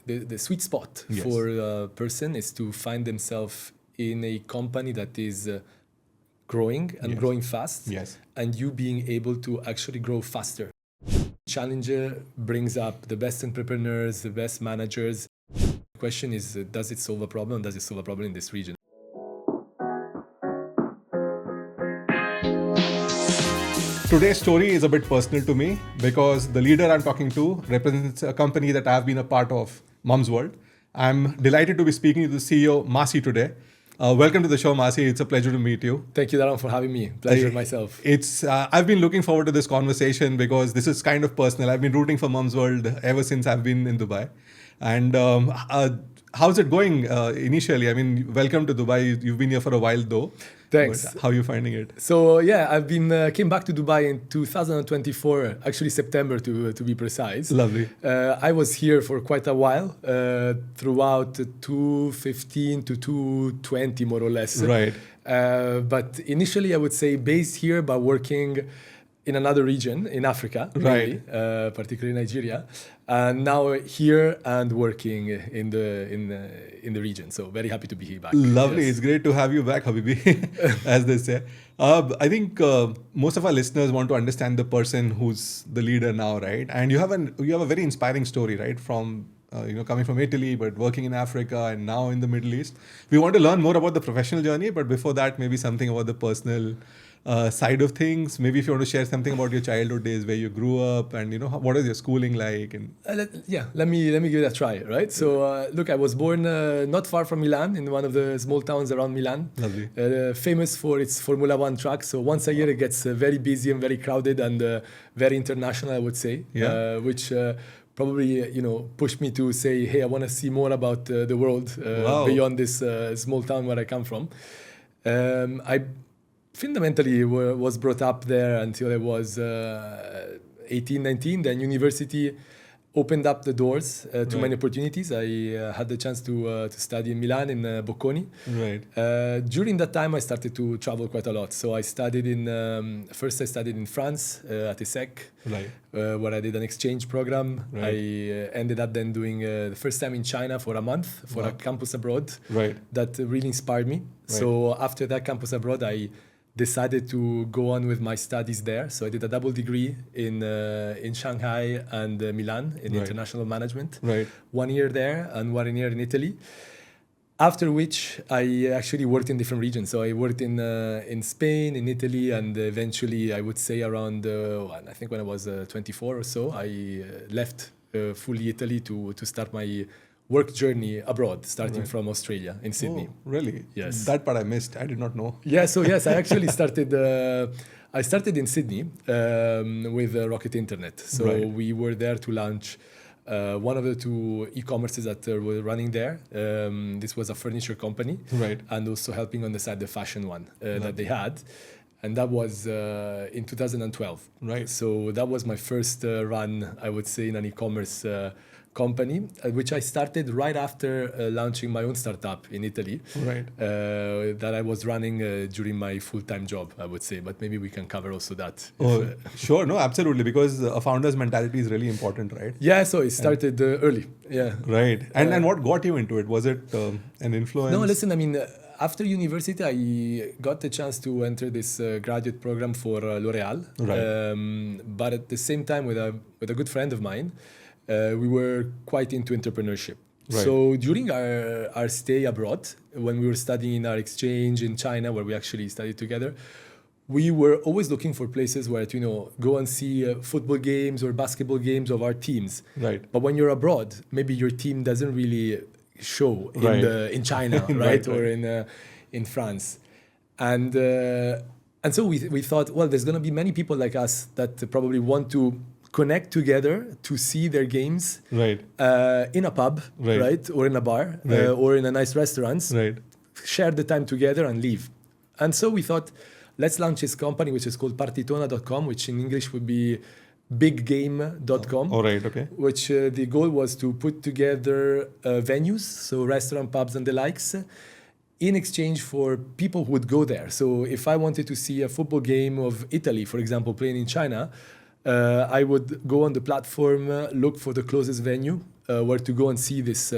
the sweet spot for a person is to find themselves in a company that is growing and growing fast, and you being able to actually grow faster. Challenger brings up the best entrepreneurs, the best managers. The question is, does it solve a problem? Does it solve a problem in this region? Today's story is a bit personal to me because the leader I'm talking to represents a company that I've been a part of, Mumzworld. I'm delighted to be speaking to the CEO, Massi, today. Welcome to the show, Massi. It's a pleasure to meet you. Thank you, Dharmendra, for having me. Pleasure myself. I've been looking forward to this conversation because this is kind of personal. I've been rooting for Mumzworld ever since I've been in Dubai. And how's it going initially? I mean, welcome to Dubai. You've been here for a while, though. Thanks. But how are you finding it? So yeah, I've been came back to Dubai in 2024, actually September to be precise. Lovely. I was here for quite a while, throughout 2015 to 2020 more or less. Right. But initially I would say based here, but working in another region in Africa, really, particularly Nigeria, and now here and working in the region. So very happy to be here back. Lovely, Yes. It's great to have you back, Habibi, as they say. I think most of our listeners want to understand the person who's the leader now, right? And you have a very inspiring story, right? From coming from Italy, but working in Africa and now in the Middle East. We want to learn more about the professional journey, but before that, maybe something about the personal side of things. Maybe if you want to share something about your childhood days, where you grew up, and what is your schooling like? And let me give it a try, right? So look, I was born not far from Milan, in one of the small towns around Milan. Lovely. Famous for its Formula One track. So once a year it gets very busy and very crowded and very international, I would say. Yeah. Which probably pushed me to say, hey, I want to see more about the world beyond this small town where I come from. I fundamentally was brought up there until I was 18, 19. Then university opened up the doors to many opportunities. I had the chance to study in Milan, in Bocconi. Right. During that time, I started to travel quite a lot. So I studied first I studied in France at ESSEC, Right. where I did an exchange program. Right. I ended up then doing the first time in China for a month for a campus abroad. Right. That really inspired me. So after that campus abroad, I decided to go on with my studies there. So I did a double degree in Shanghai and Milan in international management. Right. 1 year there and 1 year in Italy. After which I actually worked in different regions. So I worked in Spain, in Italy, and eventually I would say around, I think when I was 24 or so, I left fully Italy to start my work journey abroad, starting from Australia in Sydney. Oh, really? Yes. That part I missed. I did not know. Yeah, so yes, I actually started. I started in Sydney with Rocket Internet. So we were there to launch one of the two e-commerces that were running there. This was a furniture company, and also helping on the side the fashion one that they had. And that was in 2012. Right. So that was my first run, I would say, in an e-commerce company, which I started right after launching my own startup in Italy. Right. That I was running during my full-time job, I would say. But maybe we can cover also that. Oh, sure. No, absolutely. Because a founder's mentality is really important, right? Yeah, so it started early. Yeah. Right. And what got you into it? Was it an influence? No, listen, I mean, after university, I got the chance to enter this graduate program for L'Oréal. Right. But at the same time, with a good friend of mine, we were quite into entrepreneurship. Right. So during our stay abroad, when we were studying our exchange in China, where we actually studied together, we were always looking for places where to go and see football games or basketball games of our teams. Right. But when you're abroad, maybe your team doesn't really show in China, right? Or in France, and so we thought, well, there's gonna be many people like us that probably want to connect together to see their games in a pub, right? Or in a bar, or in a nice restaurant, share the time together and leave. And so we thought, let's launch this company, which is called partitona.com, which in English would be biggame.com. Oh, right, okay. Which the goal was to put together venues, so restaurant, pubs and the likes, in exchange for people who would go there. So if I wanted to see a football game of Italy, for example, playing in China, I would go on the platform, look for the closest venue, were to go and see this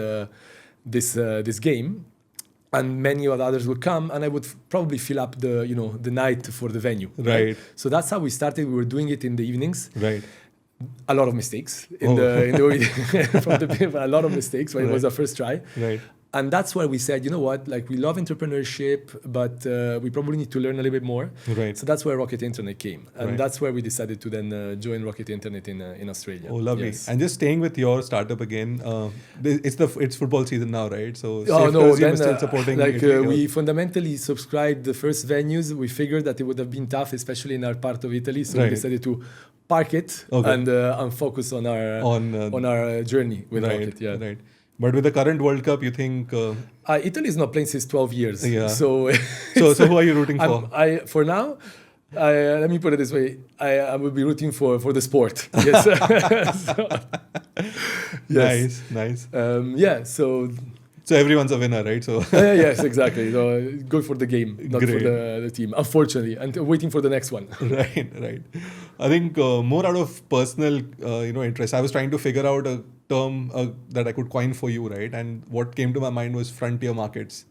game, and many of the others would come, and I would probably fill up the night for the venue. Right. So that's how we started. We were doing it in the evenings. Right. A lot of mistakes from the beginning. A lot of mistakes when it was our first try. Right. And that's where we said, you know what, like we love entrepreneurship, but we probably need to learn a little bit more. Right. So that's where Rocket Internet came. And that's where we decided to then join Rocket Internet in Australia. Oh, lovely. Yes. And just staying with your startup again, it's football season now, right? So then, still supporting we fundamentally subscribed the first venues. We figured that it would have been tough, especially in our part of Italy. So we decided to park it and focus on our journey with Rocket. Yeah. Right. But with the current World Cup, you think... Italy is not playing since 12 years. Yeah. So who are you rooting for? For now, let me put it this way. I will be rooting for the sport. Yes. Yes. Nice. So everyone's a winner, right? So yes, exactly. So go for the game, not for the team, unfortunately, and waiting for the next one. Right. I think more out of personal, interest, I was trying to figure out a term that I could coin for you, right? And what came to my mind was frontier markets,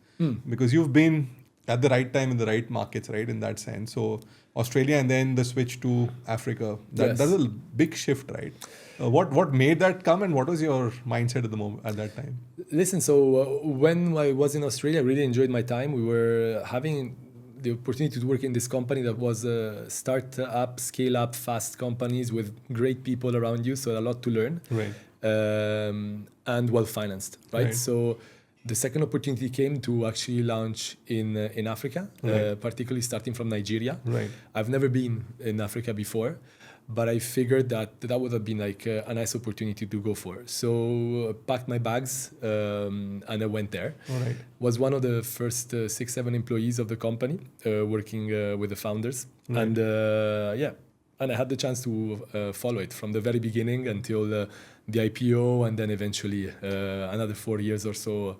because you've been at the right time in the right markets, right? In that sense, so Australia and then the switch to Africa. That's a big shift, right? What made that come, and what was your mindset at that time? Listen, so when I was in Australia, I really enjoyed my time. We were having the opportunity to work in this company that was a start-up, scale-up, fast companies with great people around you, so a lot to learn. Right. And well-financed, right? So the second opportunity came to actually launch in Africa, particularly starting from Nigeria. Right. I've never been in Africa before, but I figured that would have been like a nice opportunity to go for. So I packed my bags and I went there. All right. Was one of the first 6-7 employees of the company, working with the founders. Right. And I had the chance to follow it from the very beginning until the IPO, and then eventually another 4 years or so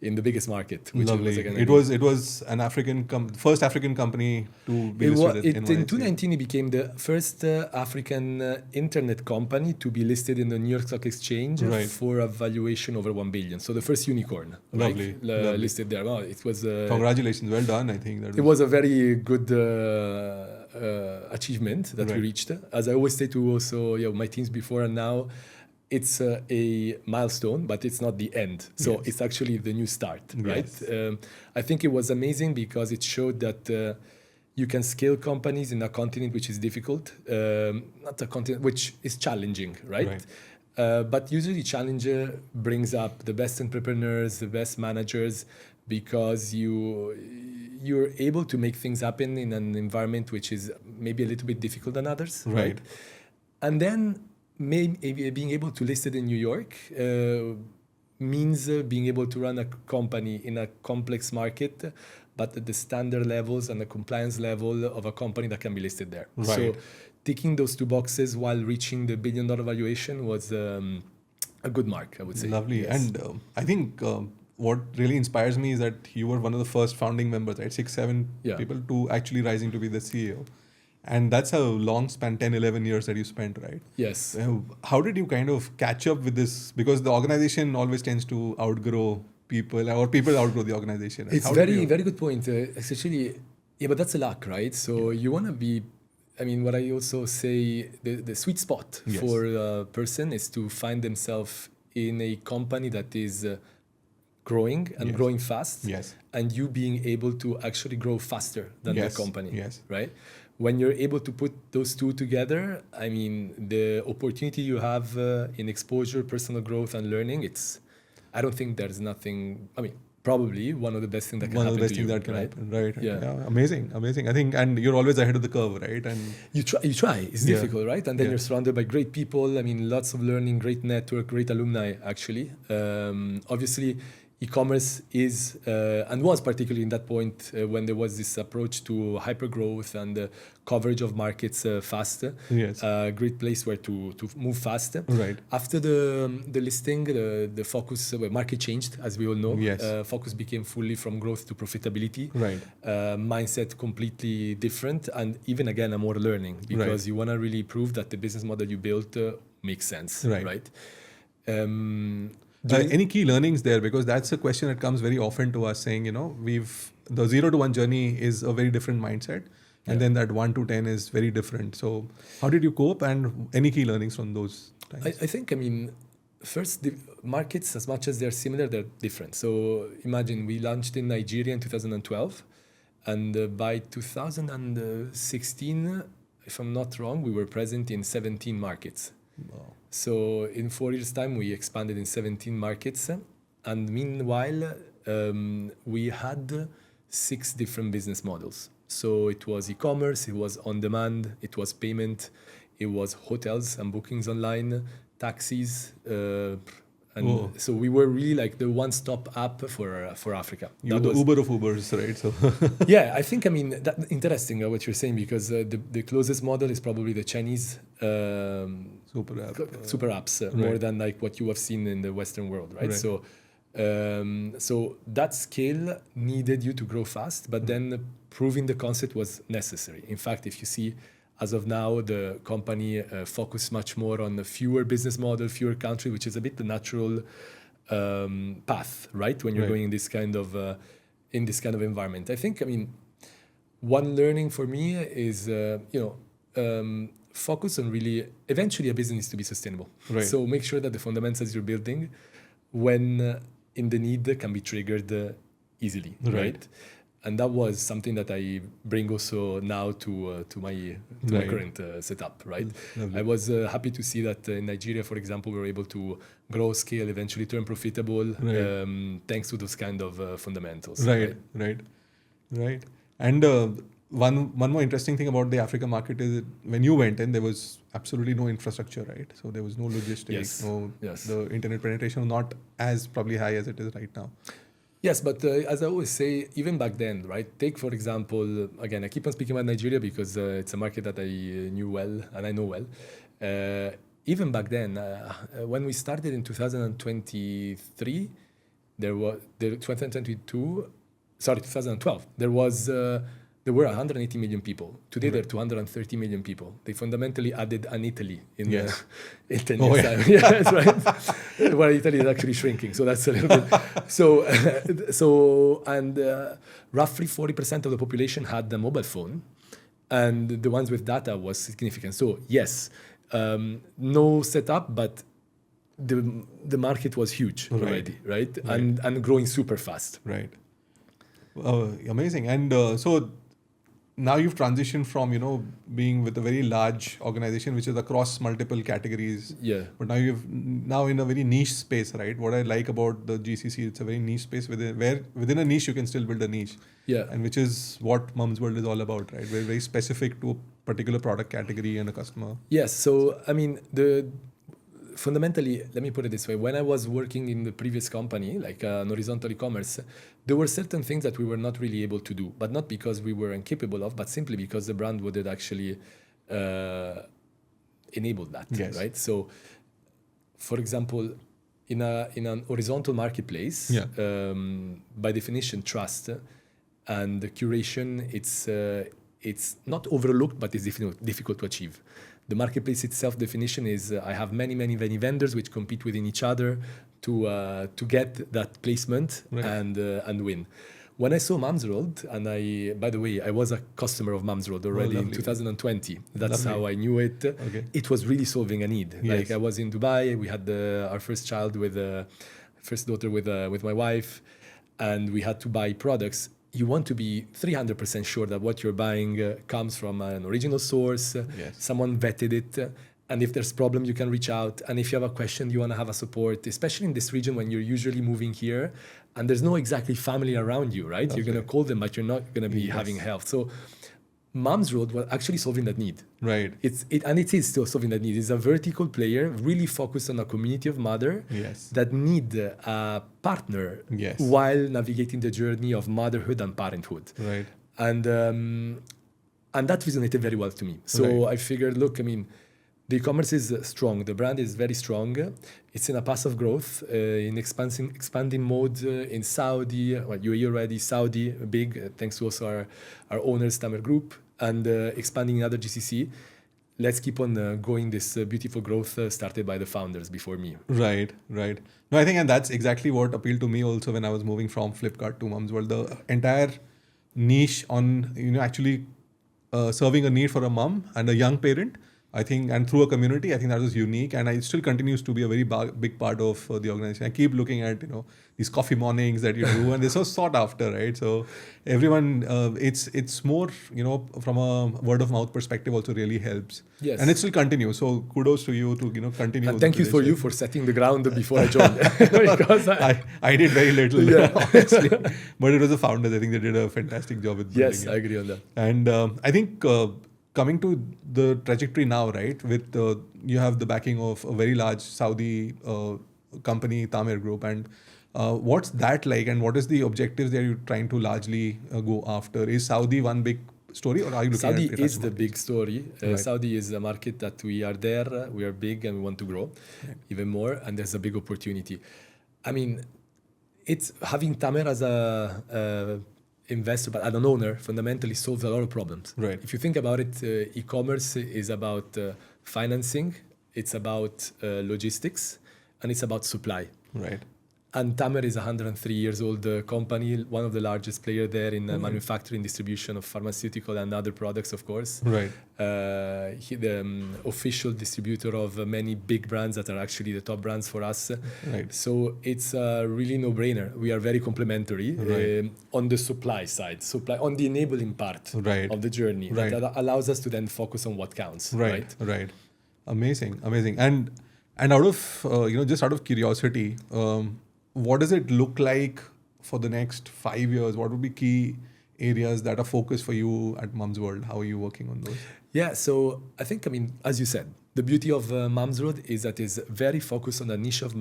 in the biggest market. Which Lovely. It was an first African company to be listed in NYSE. In 2019, it became the first African internet company to be listed in the New York Stock Exchange for a valuation over 1 billion. So the first unicorn, Lovely. Listed there. Well, it was congratulations, well done. I think it was a very good achievement that we reached. As I always say to also my teams before and now, it's a milestone, but it's not the end. So it's actually the new start, right? I think it was amazing because it showed that you can scale companies in a continent which is difficult, not a continent which is challenging, right? But usually challenger brings up the best entrepreneurs, the best managers, because you're able to make things happen in an environment which is maybe a little bit difficult than others, right? And then maybe being able to list it in New York means being able to run a company in a complex market, but at the standard levels and the compliance level of a company that can be listed there. Right. So ticking those two boxes while reaching the $1 billion valuation was a good mark, I would say. Lovely. Yes. And I think what really inspires me is that you were one of the first founding members, right? 6-7 people to actually rising to be the CEO. And that's a long span, 10-11 years that you spent, right? Yes. How did you kind of catch up with this? Because the organization always tends to outgrow people, or people outgrow the organization. Right? It's very good point. Essentially, but that's a luck, right? So you want to be, what I also say, the sweet spot for a person is to find themselves in a company that is growing and growing fast. Yes. And you being able to actually grow faster than the company. Yes. Right? When you're able to put those two together, the opportunity you have in exposure, personal growth, and learning, I don't think there's nothing, probably one of the best things that can happen. One of the best things that can happen, right? Yeah. Amazing. I think, and you're always ahead of the curve, right? And you try. It's difficult, right? And then you're surrounded by great people. Lots of learning, great network, great alumni, actually. Obviously, e-commerce is and was particularly in that point when there was this approach to hyper growth and coverage of markets faster. Yes. Great place where to move faster. Right. After the listing, the focus market changed, as we all know. Yes. Focus became fully from growth to profitability. Right. Mindset completely different, and even again a more learning because you want to really prove that the business model you built makes sense. Right. Any key learnings there? Because that's a question that comes very often to us, saying, the 0 to 1 journey is a very different mindset. And then that 1 to 10 is very different. So how did you cope, and any key learnings from those times? I think, first, the markets, as much as they're similar, they're different. So imagine we launched in Nigeria in 2012. And by 2016, if I'm not wrong, we were present in 17 markets. Wow. So in 4 years' time, we expanded in 17 markets. And meanwhile, we had 6 different business models. So it was e-commerce, it was on-demand, it was payment, it was hotels and bookings online, taxis. So we were really like the one-stop app for Africa. You were Uber of Ubers, right? So yeah, I think, that interesting what you're saying, because the closest model is probably the Chinese super apps, more than like what you have seen in the Western world, right? So that scale needed you to grow fast, but then proving the concept was necessary. In fact, if you see, as of now, the company focus much more on the fewer business model, fewer country, which is a bit the natural path, right? When you're going in this kind of environment. I think, one learning for me is, focus on really, eventually a business needs to be sustainable. Right. So make sure that the fundamentals you're building, when in the need, can be triggered easily, right? And that was something that I bring also now to my current setup, right? Lovely. I was happy to see that in Nigeria, for example, we were able to grow, scale, eventually turn profitable, thanks to those kind of fundamentals. Right. And one more interesting thing about the Africa market is that when you went in, there was absolutely no infrastructure, right? So there was no logistics, the internet penetration was not as probably high as it is right now. Yes, but as I always say, even back then, right? Take, for example, again, I keep on speaking about Nigeria because it's a market that I knew well and I know well. Even back then, when we started in 2023, 2012, there were 180 million people. Today, there are 230 million people. They fundamentally added an Italy in 10 years' time. Yeah, that's right. Well, Italy is actually shrinking, so that's a little bit. And roughly 40% of the population had a mobile phone, and the ones with data was significant. So yes, no setup, but the market was huge already, right? And growing super fast. Right. Amazing. And so now you've transitioned from, being with a very large organization, which is across multiple categories. Yeah. But now now in a very niche space, right? What I like about the GCC, it's a very niche space where within a niche, you can still build a niche. Yeah. And which is what Mumzworld is all about, right? We're very specific to a particular product category and a customer. Yes. So, fundamentally, let me put it this way. When I was working in the previous company, like an horizontal e-commerce, there were certain things that we were not really able to do, but not because we were incapable of, but simply because the brand wouldn't actually enable that, right? So, for example, in an horizontal marketplace, by definition, trust and curation, it's not overlooked, but it's difficult to achieve. The marketplace itself definition is I have many vendors which compete within each other to get that placement and win. When I saw Mumzworld, and by the way, I was a customer of Mumzworld already in 2020. That's how I knew it. Okay. It was really solving a need. Yes. Like I was in Dubai, we had our first child first daughter with my wife, and we had to buy products. You want to be 300% sure that what you're buying comes from an original source, someone vetted it, and if there's a problem, you can reach out. And if you have a question, you want to have a support, especially in this region when you're usually moving here, and there's no exactly family around you, right? You're going to call them, but you're not going to be having help. So Mumzworld was actually solving that need. Right. It is still solving that need. It's a vertical player, really focused on a community of mother that need a partner while navigating the journey of motherhood and parenthood. Right. And that resonated very well to me. So I figured, look, the e-commerce is strong. The brand is very strong. It's in a path of growth, in expanding mode in Saudi, UAE already, Saudi, big, thanks to also our owners, Tamer Group, and expanding in other GCC. let's keep on going this beautiful growth started by the founders before me. Right. No, I think, and that's exactly what appealed to me also when I was moving from Flipkart to Mumzworld. The entire niche on, actually serving a need for a mom and a young parent, I think, and through a community, I think that was unique, and it still continues to be a very big part of the organization. I keep looking at these coffee mornings that you do, and they're so sought after, right? So everyone, it's more from a word of mouth perspective also really helps. Yes, and it still continues. So kudos to you to continue. And thank you for you for setting the ground before I joined, because I did very little, honestly, but it was the founders. I think they did a fantastic job with building it. I agree on that. And I think. Coming to the trajectory now, right? With you have the backing of a very large Saudi company, Tamir Group, and what's that like? And what is the objectives that you're trying to largely go after? Is Saudi one big story, or are you looking Saudi at is the big story. Right. Saudi is a market that we are there. We are big, and we want to grow even more. And there's a big opportunity. I mean, it's having Tamir as a investor, but as an owner, fundamentally solves a lot of problems. Right. If you think about it, e-commerce is about financing, it's about logistics, and it's about supply. Right. And Tamir is a 103 years old company, one of the largest players there in manufacturing, distribution of pharmaceutical and other products, of course. Right. The official distributor of many big brands that are actually the top brands for us. Right. So it's a really no-brainer. We are very complementary on the supply side, on the enabling part of the journey. Right. That allows us to then focus on what counts. Right. Amazing. And out of just out of curiosity, what does it look like for the next 5 years? What would be key areas that are focused for you at Mumzworld? How are you working on those? Yeah, so I think, as you said, the beauty of Mumzworld is that it's very focused on a niche of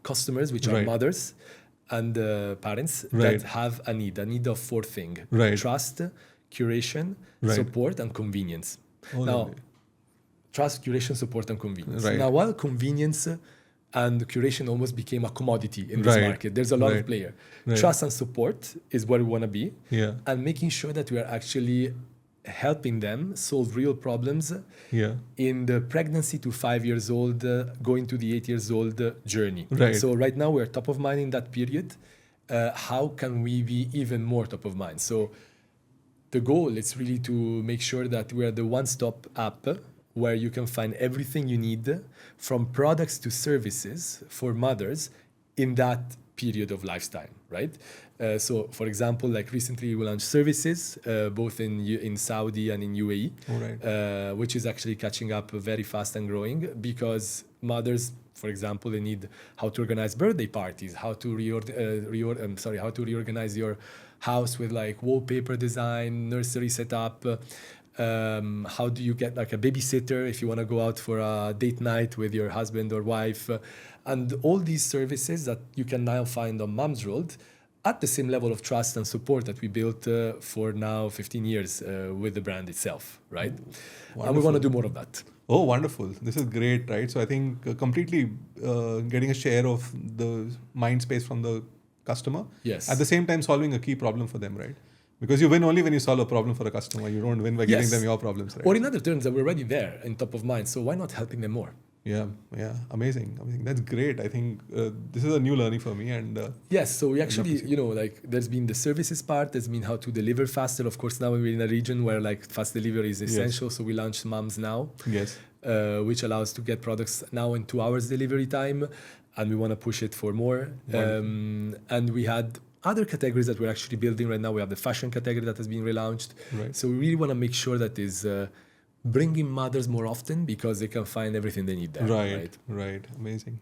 customers, which are mothers and parents that have a need of 4 things. Right. Trust, curation, support, and convenience. Trust, curation, support, and convenience. Right. Now, while convenience and curation almost became a commodity in this market, there's a lot of players. Right. Trust and support is where we want to be. Yeah. And making sure that we are actually helping them solve real problems in the pregnancy to 5 years old, going to the 8 years old journey. Right. So right now we're top of mind in that period. How can we be even more top of mind? So the goal is really to make sure that we are the one-stop app where you can find everything you need from products to services for mothers in that period of lifetime, right? So, for example, like recently we launched services both in Saudi and in UAE, which is actually catching up very fast and growing because mothers, for example, they need how to organize birthday parties, how to reorganize your house with like wallpaper design, nursery setup. How do you get like a babysitter if you want to go out for a date night with your husband or wife, and all these services that you can now find on Mumzworld at the same level of trust and support that we built for now 15 years with the brand itself, right? Wonderful. And we want to do more of that. Oh, wonderful. This is great, right? So I think completely getting a share of the mind space from the customer. Yes. At the same time, solving a key problem for them, right? Because you win only when you solve a problem for a customer. You don't win by giving them your problems, right? Or in other terms, that we're already there in top of mind. So why not helping them more? Yeah. Amazing. That's great. I think this is a new learning for me. And yes, so we actually, there's been the services part. There's been how to deliver faster. Of course, now we're in a region where like fast delivery is essential. Yes. So we launched Mums Now, which allows to get products now in 2 hours delivery time. And we want to push it for more. And we had other categories that we're actually building right now. We have the fashion category that has been relaunched. Right. So we really want to make sure that is bringing mothers more often because they can find everything they need there. Right. Amazing.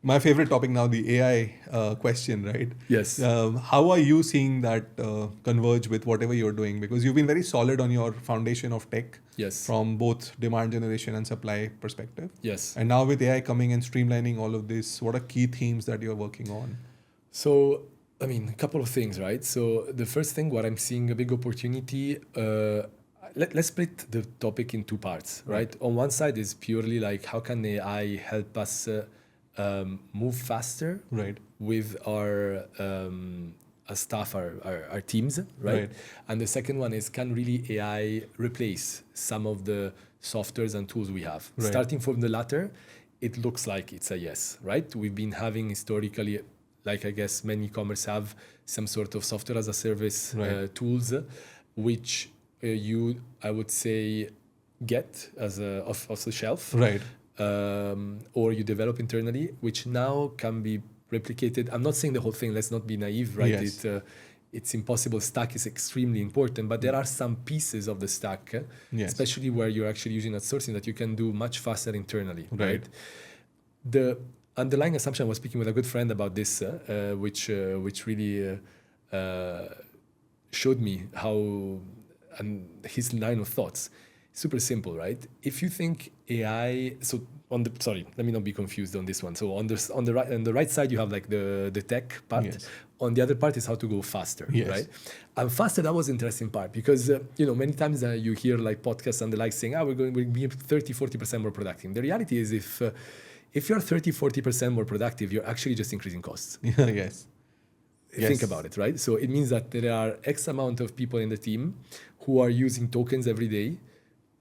My favorite topic now, the AI question, right? Yes. How are you seeing that converge with whatever you're doing? Because you've been very solid on your foundation of tech. Yes. From both demand generation and supply perspective. Yes. And now with AI coming and streamlining all of this, what are key themes that you're working on? So, a couple of things, right? So the first thing, what I'm seeing a big opportunity, let's split the topic in 2 parts, right? On one side is purely like how can AI help us move faster with our staff our teams, right? And the second one is, can really AI replace some of the softwares and tools we have? Starting from the latter, it looks like it's a yes, right? We've been having historically, like I guess many e-commerce have, some sort of software as a service tools, which I would say, get as off the shelf, right? Or you develop internally, which now can be replicated. I'm not saying the whole thing. Let's not be naive, right? Yes. It's impossible. Stack is extremely important, but there are some pieces of the stack, especially where you're actually using outsourcing, that you can do much faster internally, right? The underlying assumption, I was speaking with a good friend about this, which really showed me how, and his line of thoughts. Super simple, right? If you think AI, let me not be confused on this one. So on the right side, you have like the tech part. Yes. On the other part is how to go faster, yes. right? And faster, that was the interesting part, because many times you hear like podcasts and the like saying, we'll be 30-40% more productive. The reality is, if you're 30-40% more productive, you're actually just increasing costs. Yes. Think about it, right? So it means that there are X amount of people in the team who are using tokens every day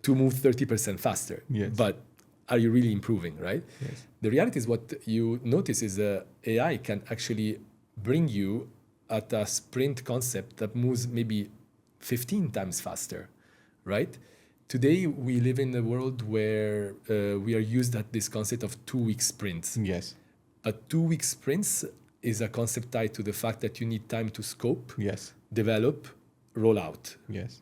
to move 30% faster. Yes. But are you really improving, right? Yes. The reality is, what you notice is AI can actually bring you at a sprint concept that moves maybe 15 times faster, right? Today, we live in a world where we are used at this concept of 2-week sprints. Yes. But 2-week sprints is a concept tied to the fact that you need time to scope, yes, develop, roll out. Yes.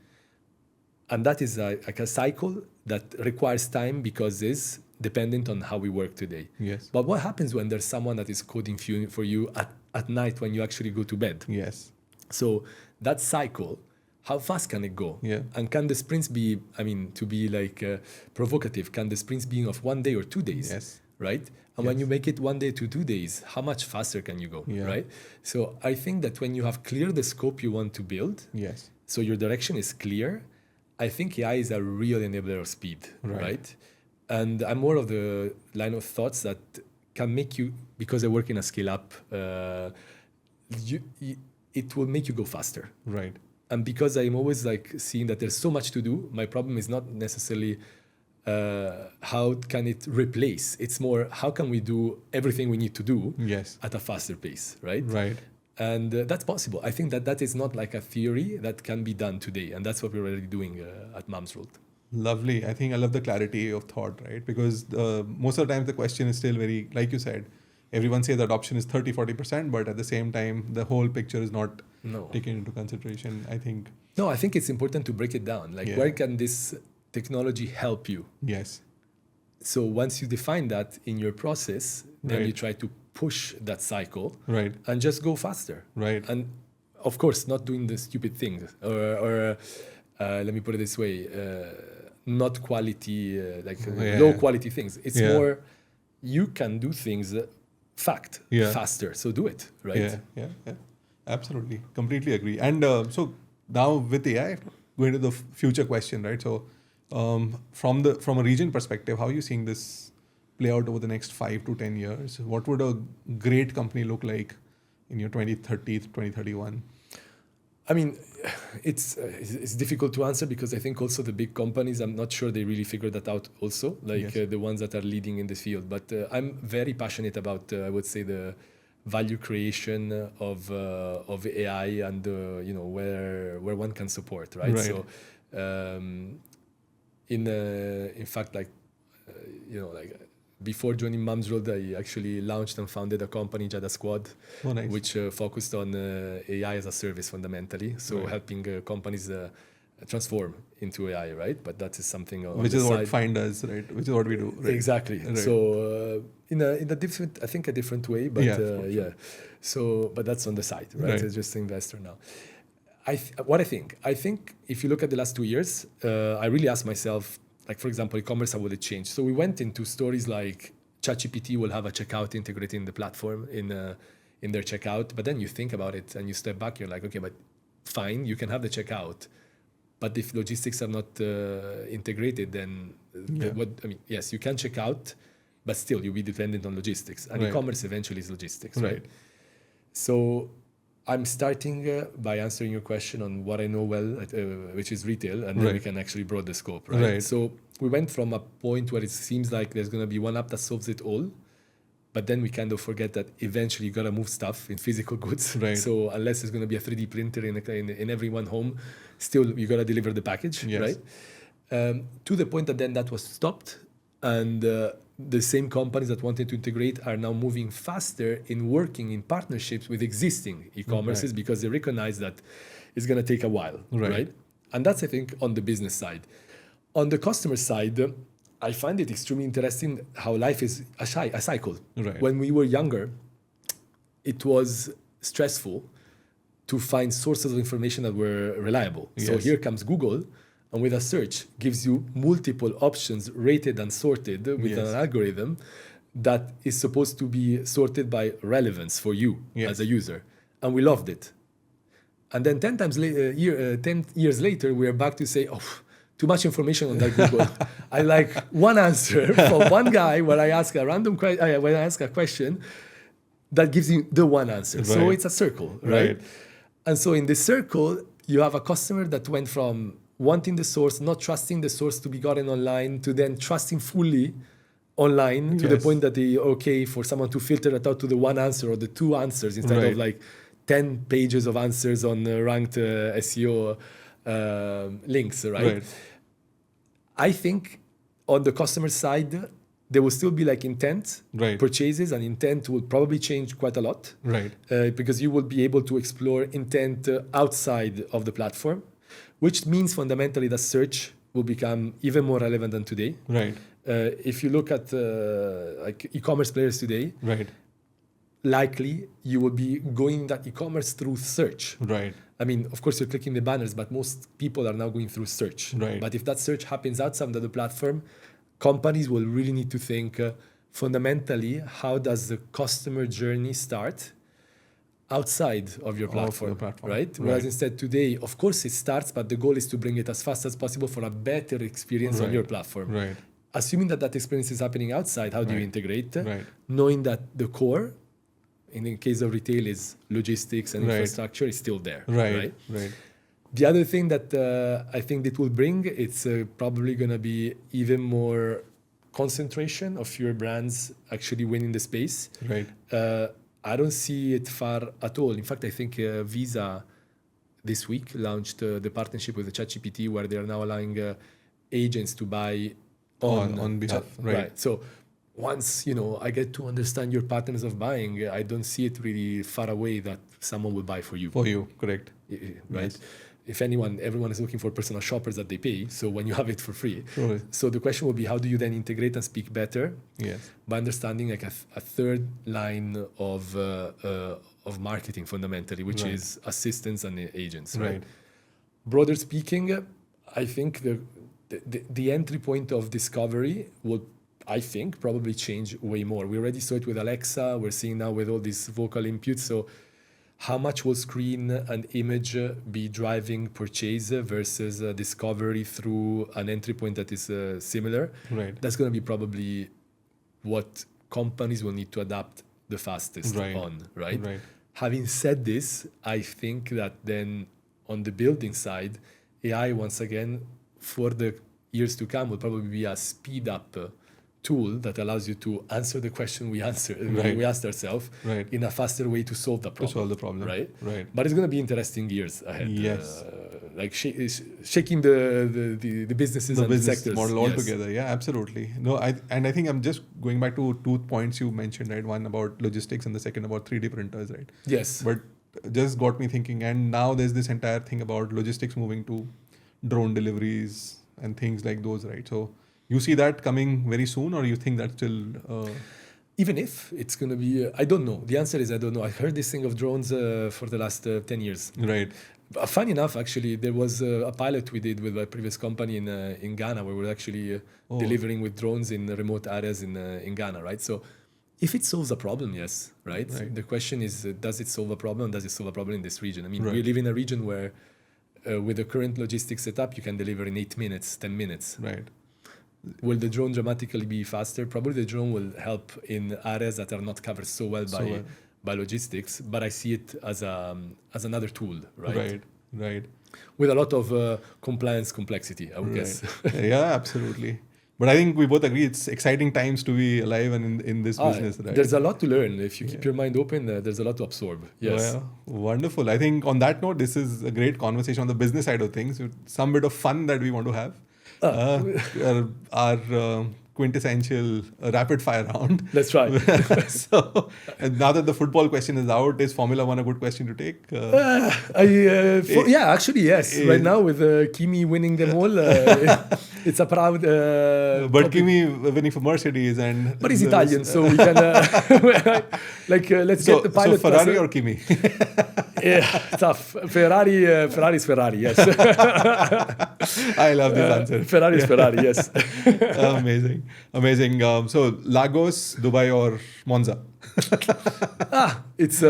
And that is like a cycle that requires time, because it's dependent on how we work today. Yes. But what happens when there's someone that is coding for you at night when you actually go to bed? Yes. So that cycle, how fast can it go? Yeah. And can the sprints be, to be like provocative, can the sprints be of 1 day or 2 days? Yes. Right? And when you make it 1 day to 2 days, how much faster can you go? Yeah. Right? So I think that when you have clear the scope you want to build, yes, so your direction is clear, I think AI is a real enabler of speed, right? And I'm more of the line of thoughts that can make you, because I work in a scale up, it will make you go faster. Right. And because I'm always like seeing that there's so much to do, my problem is not necessarily how can it replace. It's more, how can we do everything we need to do yes, at a faster pace, right? Right. And that's possible. I think that is not like a theory that can be done today. And that's what we're already doing at Mumzworld. Lovely. I think I love the clarity of thought, right? Because most of the time the question is still very, like you said, everyone says the adoption is 30-40%, but at the same time, the whole picture is not taken into consideration, I think. No, I think it's important to break it down. Like, where can this technology help you? Yes. So once you define that in your process, then you try to push that cycle and just go faster. Right. And of course, not doing the stupid things or let me put it this way, not quality, low quality things. It's more, you can do things faster. So do it, right? Yeah. Absolutely. Completely agree. And so now with AI, going to the future question, right? So from a region perspective, how are you seeing this play out over the next 5 to 10 years? What would a great company look like in your 2030, 2031? I mean, it's difficult to answer, because I think also the big companies, I'm not sure they really figured that out also, like the ones that are leading in this field. But I'm very passionate about, I would say, the value creation of AI and where one can support, right? So in fact, before joining Mumzworld, I actually launched and founded a company, Jada Squad, which focused on AI as a service fundamentally. So helping companies transform into AI, right? But that is something on which the is side. What Find us, right? Which is what we do. Right? Exactly. Right. So in a different, I think a different way, but sure. So, but that's on the side, right? It's just an investor now. I think if you look at the last 2 years, I really asked myself, like, for example, e-commerce, how would it change? So we went into stories like ChatGPT will have a checkout integrated in the platform in their checkout. But then you think about it and you step back, you're like, okay, but fine, you can have the checkout. But if logistics are not integrated, then yes, you can check out, but still you'll be dependent on logistics. And e-commerce eventually is logistics, right? So I'm starting by answering your question on what I know well, which is retail, and then we can actually broaden the scope, right? So we went from a point where it seems like there's going to be one app that solves it all, but then we kind of forget that eventually you got to move stuff in physical goods. Right. So unless there's going to be a 3D printer in everyone's home, still you got to deliver the package, right? To the point that then that was stopped, and the same companies that wanted to integrate are now moving faster in working in partnerships with existing e-commerces because they recognize that it's going to take a while, right? And that's, I think, on the business side. On the customer side, I find it extremely interesting how life is a cycle. Right. When we were younger, it was stressful to find sources of information that were reliable. Yes. So here comes Google, and with a search, gives you multiple options rated and sorted with an algorithm that is supposed to be sorted by relevance for you as a user. And we loved it. And then 10 years later, we are back to say, too much information on that Google. I like one answer from one guy where I ask a random question, when I ask a question, that gives you the one answer. Right. So it's a circle, right? And so in this circle, you have a customer that went from wanting the source, not trusting the source to be gotten online, to then trusting fully online to the point that they okay for someone to filter it out to the one answer or the two answers instead of like 10 pages of answers on ranked SEO links, right? I think on the customer side, there will still be like intent purchases, and intent will probably change quite a lot, because you will be able to explore intent outside of the platform, which means fundamentally that search will become even more relevant than today. If you look at like e-commerce players today, likely you will be going that e-commerce through search. I mean, of course, you're clicking the banners, but most people are now going through search. But if that search happens outside of the platform, companies will really need to think fundamentally, how does the customer journey start outside of your platform, right? Whereas instead today, of course it starts, but the goal is to bring it as fast as possible for a better experience on your platform. Assuming that experience is happening outside, how do you integrate? Knowing that the core, in the case of retail, is logistics and infrastructure is still there, right? The other thing that I think that will bring, it's probably going to be even more concentration of your brands actually winning the space. I don't see it far at all. In fact, I think Visa this week launched the partnership with the ChatGPT, where they are now allowing agents to buy on behalf. So once I get to understand your patterns of buying, I don't see it really far away that someone will buy for you. Correct. Right. Yes. If everyone is looking for personal shoppers that they pay. So when you have it for free. So the question will be, how do you then integrate and speak better? By understanding like a third line of marketing fundamentally, which is assistants and agents. Broader speaking, I think the entry point of discovery will, I think, probably change way more. We already saw it with Alexa. We're seeing now with all these vocal inputs. So how much will screen and image be driving purchase versus discovery through an entry point that is similar? That's going to be probably what companies will need to adapt the fastest on, right? Having said this, I think that then on the building side, AI, once again, for the years to come, will probably be a speed up tool that allows you to answer the question we asked ourselves in a faster way to solve the problem. Right. But it's going to be interesting years ahead. Like shaking the businesses and business sectors model altogether. Yeah, absolutely. No, I think I'm just going back to 2 points you mentioned, right? One about logistics and the second about 3D printers, right? Yes. But just got me thinking, and now there's this entire thing about logistics moving to drone deliveries and things like those, right? So you see that coming very soon, or you think that's still... Even if it's going to be... I don't know. The answer is I don't know. I heard this thing of drones for the last 10 years. Funny enough, actually, there was a pilot we did with my previous company in Ghana, where we're actually delivering with drones in remote areas in Ghana, right? So if it solves a problem, yes, right? The question is, does it solve a problem? Does it solve a problem in this region? I mean, we live in a region where with the current logistics setup, you can deliver in 8 minutes, 10 minutes. Will the drone dramatically be faster? Probably the drone will help in areas that are not covered so well by logistics, but I see it as another tool, right? Right. With a lot of compliance complexity, I would guess. Yeah, absolutely. But I think we both agree it's exciting times to be alive and in this business, right? There's a lot to learn. If you keep your mind open, there's a lot to absorb. Yes. Well, wonderful. I think on that note, this is a great conversation on the business side of things. With some bit of fun that we want to have. Our quintessential rapid fire round. Let's try. So, and now that the football question is out, is Formula One a good question to take? Actually, yes. Right now, with Kimi winning them all, it's a proud. But topic. Kimi winning for Mercedes but he's Italian, so we can let's get the pilot. So Ferrari or Kimi? Yeah, tough. Ferrari is Ferrari. Yes. I love this answer. Ferrari is Ferrari. Yes. Amazing. So Lagos, Dubai, or Monza? It's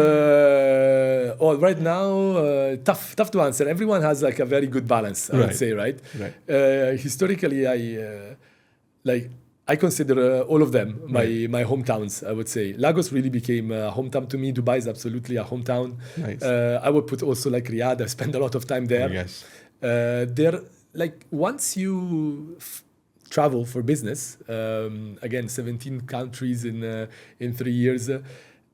right now tough to answer. Everyone has like a very good balance, I would say, right? Historically, I consider all of them my hometowns, I would say. Lagos really became a hometown to me. Dubai is absolutely a hometown. Nice. I would put also like Riyadh. I spend a lot of time there. Yes. There, like once you travel for business, again, 17 countries in 3 years,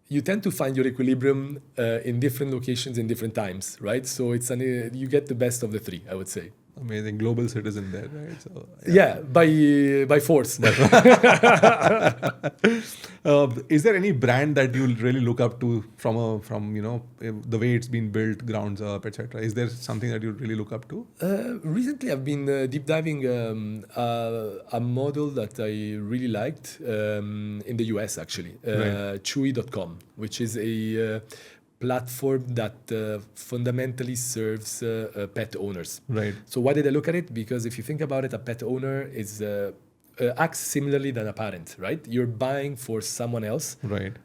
you tend to find your equilibrium in different locations in different times, right? So you get the best of the three, I would say. Amazing global citizen there, right? So by force. Is there any brand that you really look up to from the way it's been built, grounds up, etc.? Is there something that you really look up to? Recently, I've been deep diving a model that I really liked in the US actually, Chewy.com, which is a platform that fundamentally serves pet owners. Right. So why did I look at it? Because if you think about it, a pet owner is acts similarly than a parent, right? You're buying for someone else. Right.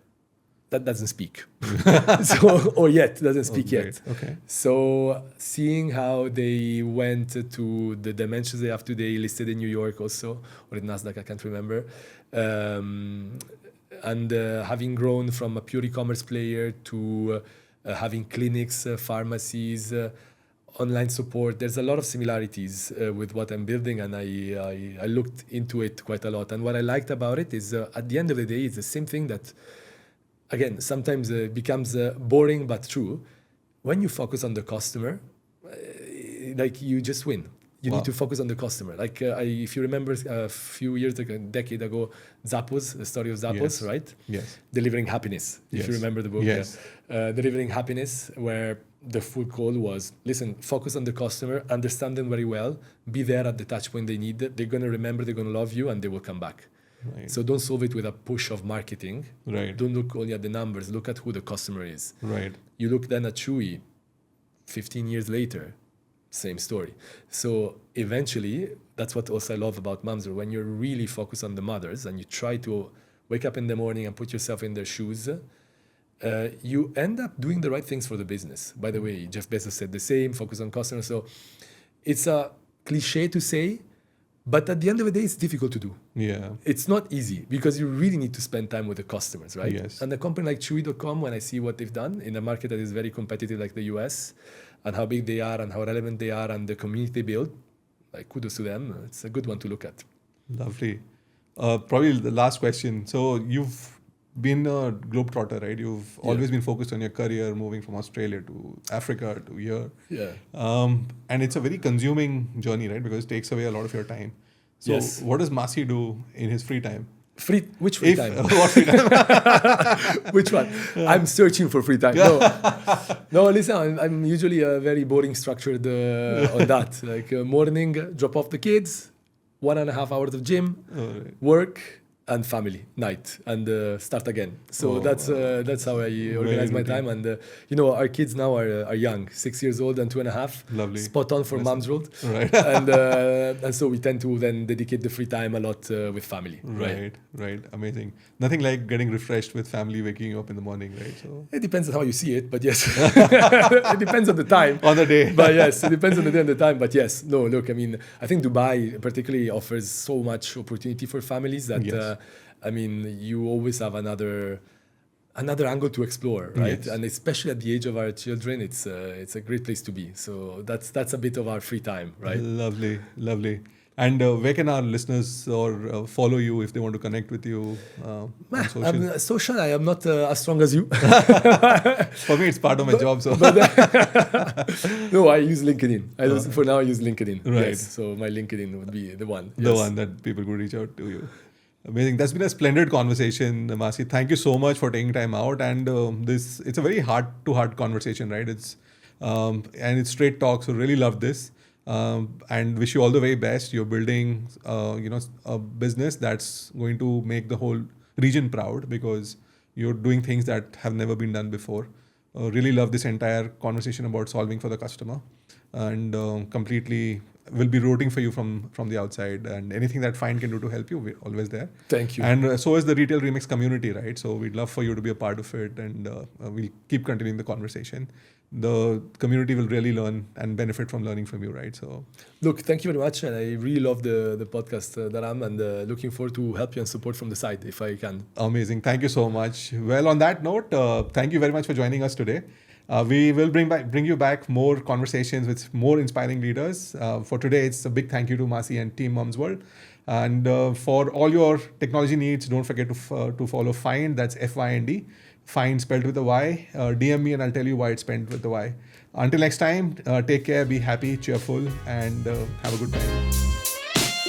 That doesn't speak. Doesn't speak yet. Okay. So seeing how they went to the dimensions they have today, listed in New York also, or in NASDAQ, I can't remember. And having grown from a pure e-commerce player to having clinics, pharmacies, online support, there's a lot of similarities with what I'm building, and I looked into it quite a lot. And what I liked about it is at the end of the day, it's the same thing that, again, sometimes becomes boring but true. When you focus on the customer, you just win. You need to focus on the customer. If you remember a few years ago, a decade ago, Zappos, the story of Zappos, right? Yes. Delivering happiness, if you remember the book. Yes. Delivering happiness, where the full call was, listen, focus on the customer, understand them very well, be there at the touch point they need it. They're going to remember, they're going to love you, and they will come back. Right. So don't solve it with a push of marketing. Right. Don't look only at the numbers. Look at who the customer is. Right. You look then at Chewy 15 years later. Same story. So eventually, that's what also I love about Mumzworld. When you're really focused on the mothers and you try to wake up in the morning and put yourself in their shoes, you end up doing the right things for the business. By the way, Jeff Bezos said the same, focus on customers. So it's a cliche to say, but at the end of the day, it's difficult to do. Yeah. It's not easy because you really need to spend time with the customers, right? Yes. And a company like Chewy.com, when I see what they've done in a market that is very competitive like the US, and how big they are and how relevant they are and the community they build, kudos to them. It's a good one to look at. Lovely. Probably the last question. So you've been a globetrotter, right? You've always been focused on your career, moving from Australia to Africa to here. Yeah. And it's a very consuming journey, right? Because it takes away a lot of your time. So what does Massi do in his free time? Which free time? What free time? Which one? I'm searching for free time. No, listen, I'm usually very boring structured on that. Morning, drop off the kids, 1.5 hours of gym, work, and family, night, and start again. So that's how I organize my time. And our kids now are young, 6 years old and 2.5. Lovely. Spot on for Mumzworld. Right. And so we tend to then dedicate the free time a lot with family. Right. Amazing. Nothing like getting refreshed with family waking you up in the morning, right? So it depends on how you see it, but yes. It depends on the time. On the day. But yes, it depends on the day and the time. But yes, no, look, I mean, I think Dubai particularly offers so much opportunity for families that, you always have another another angle to explore, right? Yes. And especially at the age of our children, it's a great place to be. So that's a bit of our free time, right? Lovely. And where can our listeners or follow you if they want to connect with you on social? Social, I am not as strong as you. For me, it's part of my job. So no, I use LinkedIn. For now, I use LinkedIn. Right. Yes, so my LinkedIn would be the one. The one that people could reach out to you. Amazing. That's been a splendid conversation, Massi. Thank you so much for taking time out. And it's a very heart-to-heart conversation, right? And it's straight talk. So really love this. And wish you all the very best. You're building, a business that's going to make the whole region proud because you're doing things that have never been done before. Really love this entire conversation about solving for the customer, and completely will be rooting for you from the outside. And anything that Find can do to help you, we're always there. Thank you. And so is the Retail Remix community, right? So we'd love for you to be a part of it, and we'll keep continuing the conversation. The community will really learn and benefit from learning from you, right? So, look, thank you very much, and I really love the podcast, Dharam, and looking forward to help you and support from the side if I can. Amazing, thank you so much. Well, on that note, thank you very much for joining us today. We will bring you back more conversations with more inspiring leaders. For today, it's a big thank you to Massi and Team Mumzworld. And for all your technology needs, don't forget to follow Find. That's FYND. Find spelled with a Y. DM me and I'll tell you why it's spelled with a Y. Until next time, take care, be happy, cheerful, and have a good time.